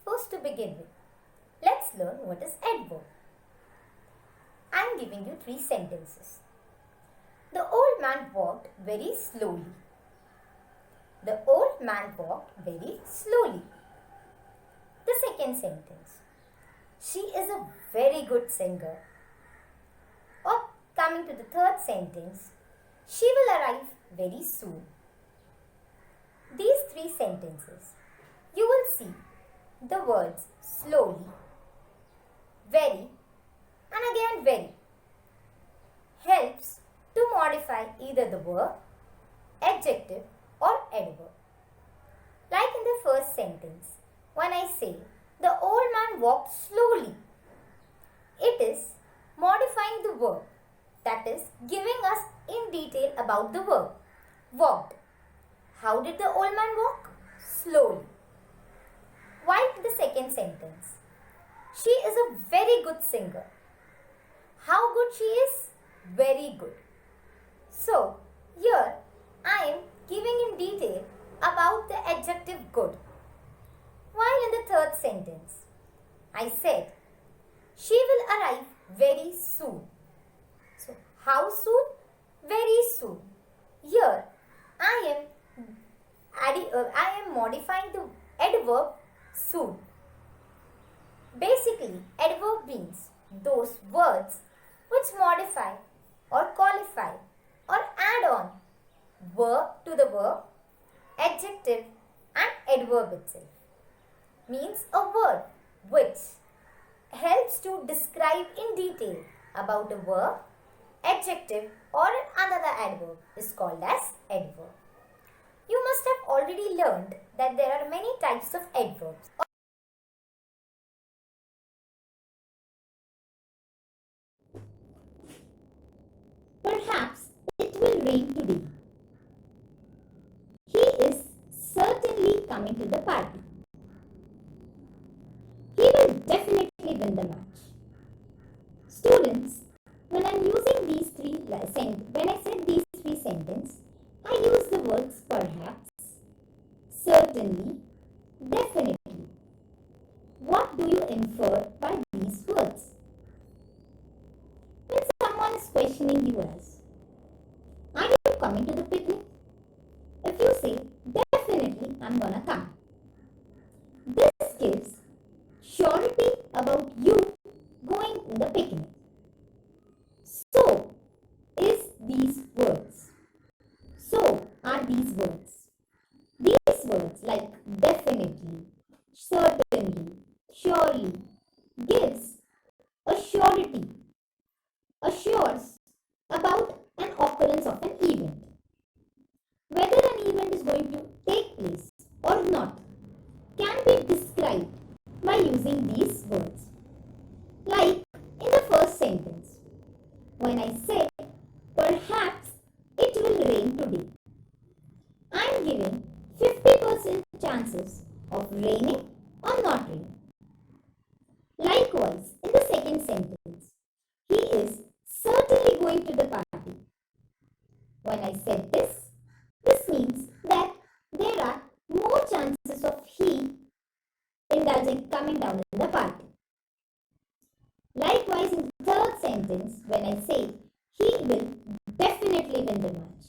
First, to begin with, let's learn what is adverb. I am giving you 3 sentences. The old man walked very slowly. The old man walked very slowly. The second sentence. She is a very good singer. Or coming to the third sentence. She will arrive very soon. These 3 sentences, you will see the words slowly, very, and again very helps to modify either the verb, adjective or adverb. Like in the first sentence, when I say the old man walked slowly, it is modifying the verb, that is giving us in detail about the verb, walked. How did the old man walk? Slowly. While in the second sentence, she is a very good singer. How good she is? Very good. So, here I am giving in detail about the adjective good. While in the third sentence, I said, she will arrive very soon. So, how soon? Very soon. Here, I am modifying the adverb soon. Basically, adverb means those words which modify or qualify or add on verb to the verb, adjective and adverb itself. Means a word which helps to describe in detail about a verb, adjective or another adverb is called as adverb. You must have already learned that there are many types of adverbs. Perhaps it will rain today. He is certainly coming to the party. He will definitely win the match. Students, when I am using these when I said these 3 sentences, I use the words perhaps, certainly, definitely. What do you infer by these words? When someone is questioning you as, are you coming to the picnic? If you say, definitely I'm gonna come. This gives surety about you going to the picnic. So is these words. So are these words. These words like definitely, certainly, surely gives a surety, assures about an occurrence of an event. Whether an event is going to take place or not can be described by using these words. Like in the first sentence, when I said, perhaps it will rain today, I am giving 50% chances of raining or not raining. Likewise, in the second sentence, he is certainly going to the party. When I said this means that there are more chances of he coming down in the party. Likewise, in the third sentence, when I say he will definitely win the match,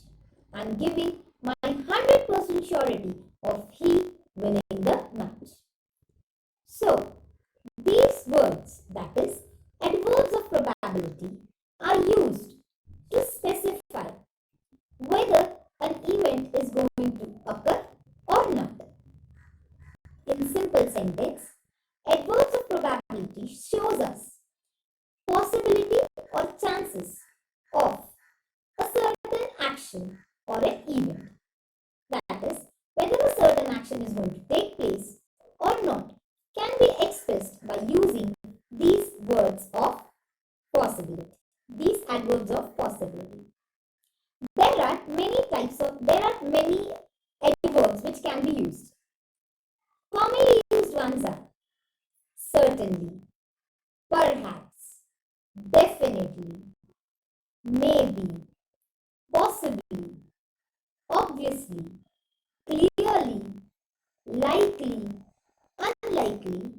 I am giving my 100% surety of he winning the match. So, these words, that is, adverbs of probability, are used to specify whether an event is going to occur or not. In simple sentence, adverbs of probability shows us possibility or chances of a certain action or an event. That is, whether a certain action is going to take place or not can be expressed by using these words of possibility, these adverbs of possibility. There are many adverbs which can be used. Commonly used ones are certainly, perhaps, definitely, maybe, possibly, obviously, clearly, likely, unlikely,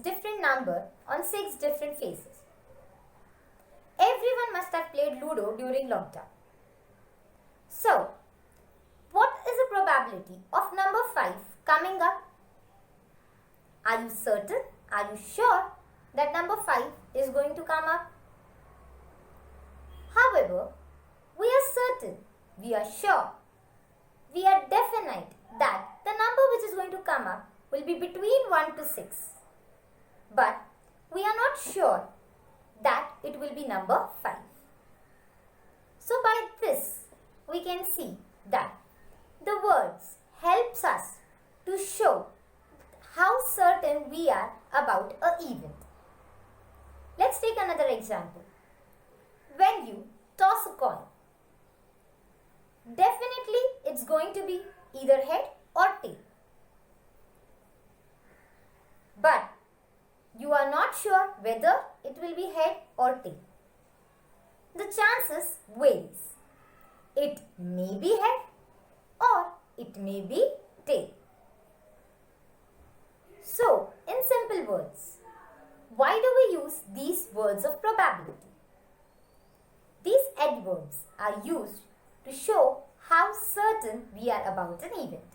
different number on 6 different faces. Everyone must have played Ludo during lockdown. So, what is the probability of number 5 coming up? Are you certain? Are you sure that number 5 is going to come up? However, we are certain, we are sure, we are definite that the number which is going to come up will be between 1 to 6. But we are not sure that it will be number 5. So by this, we can see that the words helps us to show how certain we are about an event. Let's take another example. When you toss a coin, definitely it's going to be either head or tail. But you are not sure whether it will be head or tail. The chances varies. It may be head or it may be tail. So, in simple words, why do we use these words of probability? These adverbs are used to show how certain we are about an event.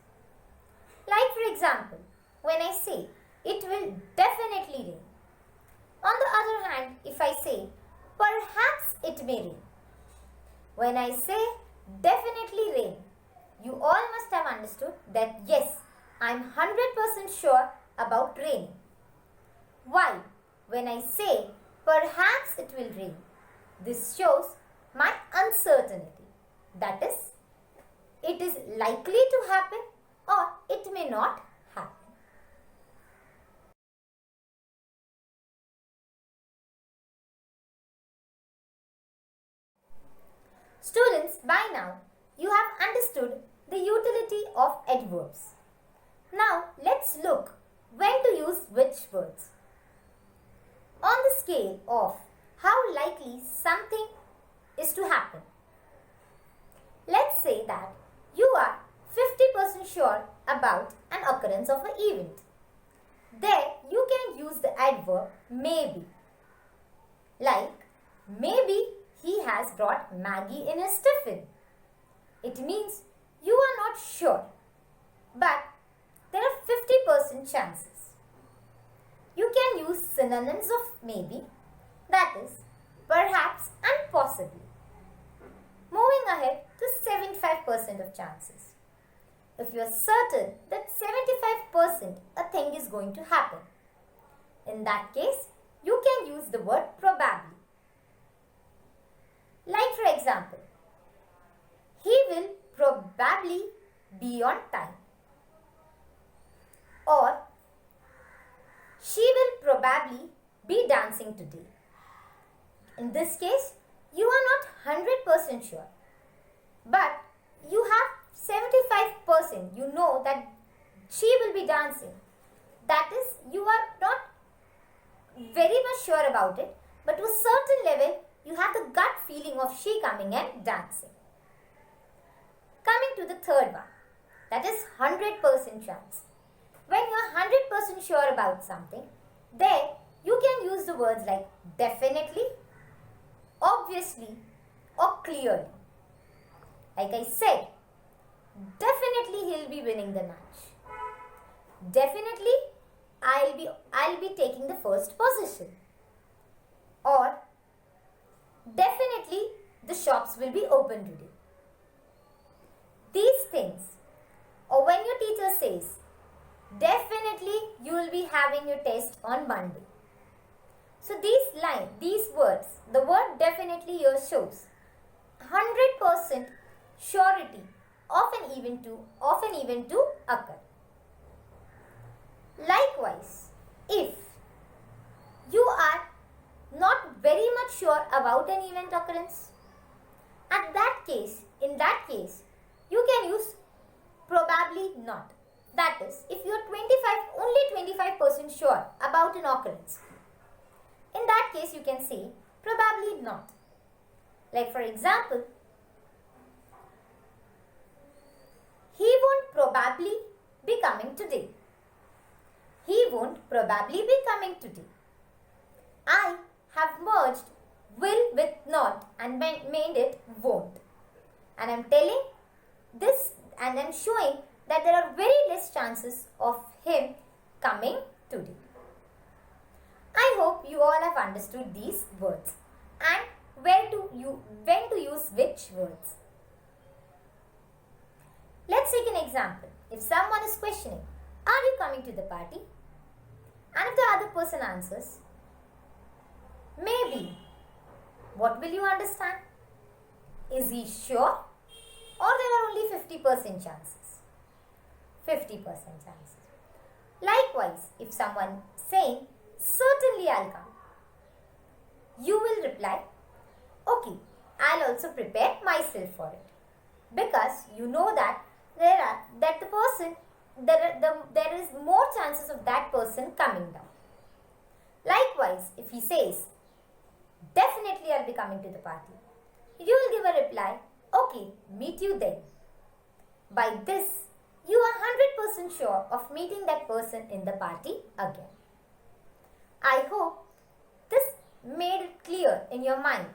Like for example, when I say, it will definitely rain. On the other hand, if I say, perhaps it may rain. When I say, definitely rain, you all must have understood that yes, I am 100% sure about raining. While when I say, perhaps it will rain, this shows my uncertainty. That is, it is likely to happen or it may not happen. Students, by now you have understood the utility of adverbs. Now let's look when to use which words. On the scale of how likely something is to happen, let's say that you are 50% sure about an occurrence of an event. There you can use the adverb maybe. Like, maybe he has brought Maggie in his tiffin. It means you are not sure, but there are 50% chances. You can use synonyms of maybe, that is, perhaps and possibly. Moving ahead to 75% of chances. If you are certain that 75% a thing is going to happen, in that case, you can use the word probably. Like for example, he will probably be on time. Or, she will probably be dancing today. In this case, you are not 100% sure, but you have 75%. You know that she will be dancing. That is, you are not very much sure about it, but to a certain level, you have the gut feeling of she coming and dancing. Coming to the third one, that is 100% chance. When you are 100% sure about something, there you can use the words like definitely, obviously, or clearly. Like I said, definitely he'll be winning the match. Definitely, I'll be taking the first position. Or definitely the shops will be open today. These things, or when your teacher says, definitely you will be having your test on Monday. So these words, the word definitely here shows 100% surety of an event to occur. Likewise, if you are not very much sure about an event occurrence, in that case, you can use probably not. That is, if you are only 25% sure about an occurrence, in that case you can say probably not. Like for example, he won't probably be coming today. He won't probably be coming today. I have merged will with not and made it won't. And I'm telling this and I'm showing that there are very less chances of him coming today. I hope you all have understood these words and when to use which words. Let's take an example. If someone is questioning, are you coming to the party? And if the other person answers, maybe, what will you understand? Is he sure? Or there are only 50% chances? 50% chances. Likewise, if someone saying, certainly I'll come, you will reply, okay, I'll also prepare myself for it. Because you know that there is more chances of that person coming down. Likewise, if he says, definitely I'll be coming to the party, you will give a reply, okay, meet you then. By this, you are 100% sure of meeting that person in the party again. I hope this made it clear in your mind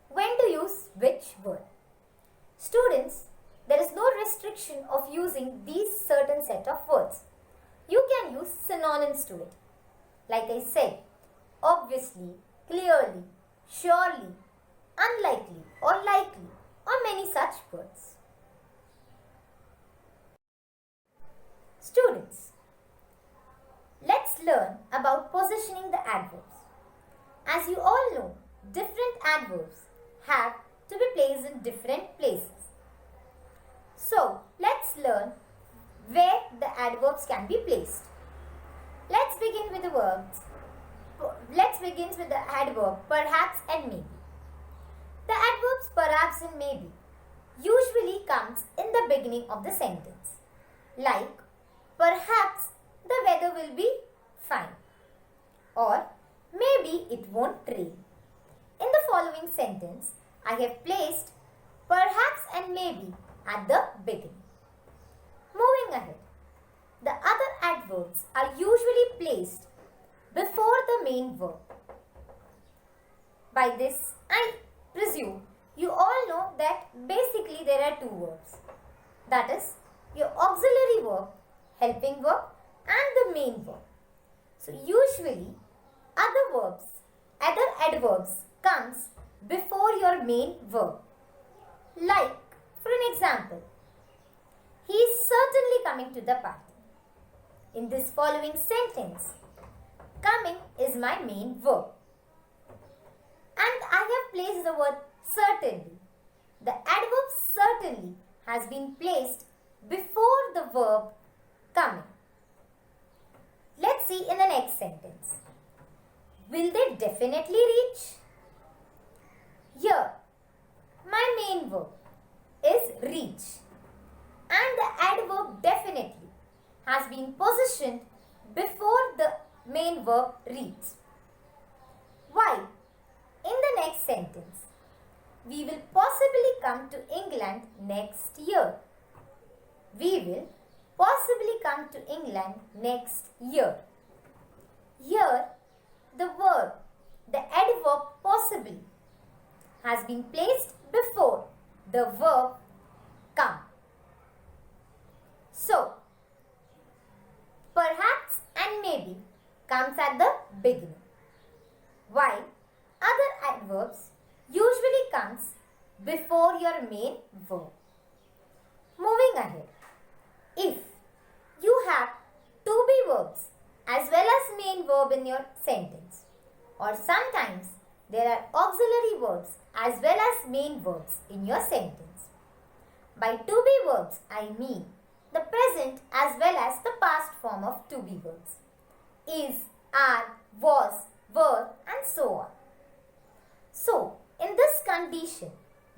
when to use which word. Students, there is no restriction of using these certain set of words. You can use synonyms to it. Like I said, obviously, clearly, surely, unlikely or likely or many such words. Students, let's learn about positioning the adverbs. As you all know, different adverbs have to be placed in different places. So, let's learn where the adverbs can be placed. Let's begin with the verbs. Let's begin with the adverb perhaps and maybe. The adverbs perhaps and maybe usually comes in the beginning of the sentence. Like, perhaps the weather will be fine. Or, maybe it won't rain. In the following sentence, I have placed perhaps and maybe at the beginning. Moving ahead, the other adverbs are usually placed before the main verb. By this, I presume you all know that basically there are two verbs. That is, your auxiliary verb, helping verb and the main verb. So usually other adverbs comes before your main verb. Like, for an example, he is certainly coming to the party. In this following sentence, coming is my main verb. And I have placed the word certainly. The adverb certainly has been placed before the verb coming. Let's see in the next sentence. Will they definitely reach? Here, my main verb is reach. And the adverb definitely has been positioned before the main verb reach. While in the next sentence, we will possibly come to England next year. We will possibly come to England next year. Here, the adverb possibly has been placed before the verb come. So, perhaps and maybe comes at the beginning, while other adverbs usually comes before your main verb. Moving ahead, if you have to be verbs as well as main verb in your sentence, or sometimes there are auxiliary verbs as well as main verbs in your sentence. By to be verbs, I mean the present as well as the past form of to be verbs. Is, are, was, were and so on. So, in this condition,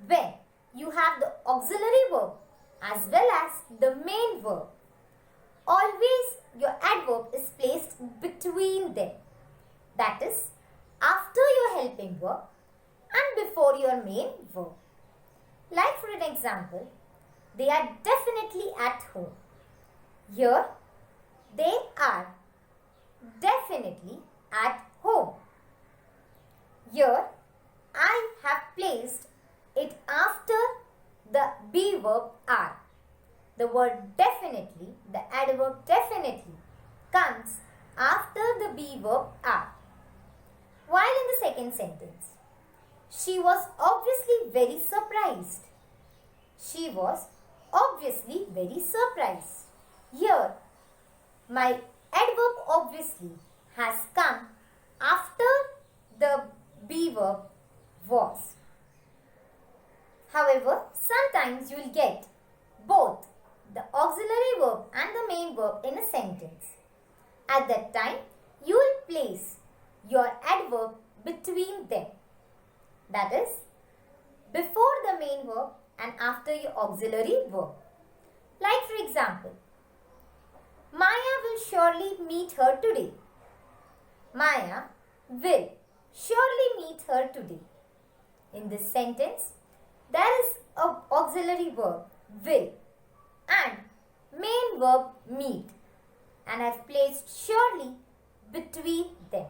when you have the auxiliary verb as well as the main verb, always your adverb is placed between them. That is, after your helping verb and before your main verb. Like for an example, they are definitely at home. Here, they are definitely at home. Here I have placed it after the be verb are. The word definitely, the adverb definitely, comes after the be verb are. While in the second sentence, she was obviously very surprised. She was obviously very surprised. Here, my adverb obviously has come after the be verb was. However, sometimes you will get both the auxiliary verb and the main verb in a sentence. At that time, you will place your adverb between them. That is, before the main verb and after your auxiliary verb. Like for example, Maya will surely meet her today. Maya will surely meet her today. In this sentence, there is an auxiliary verb will and main verb meet, and I have placed surely between them.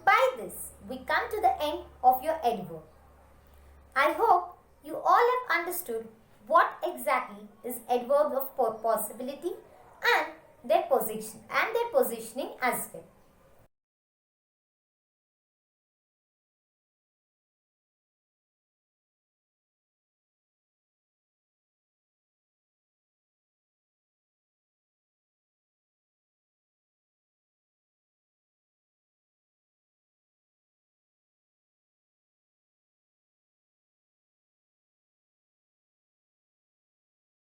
By this, we come to the end of your adverb. I hope you all have understood what exactly is adverbs of possibility and their positioning as well.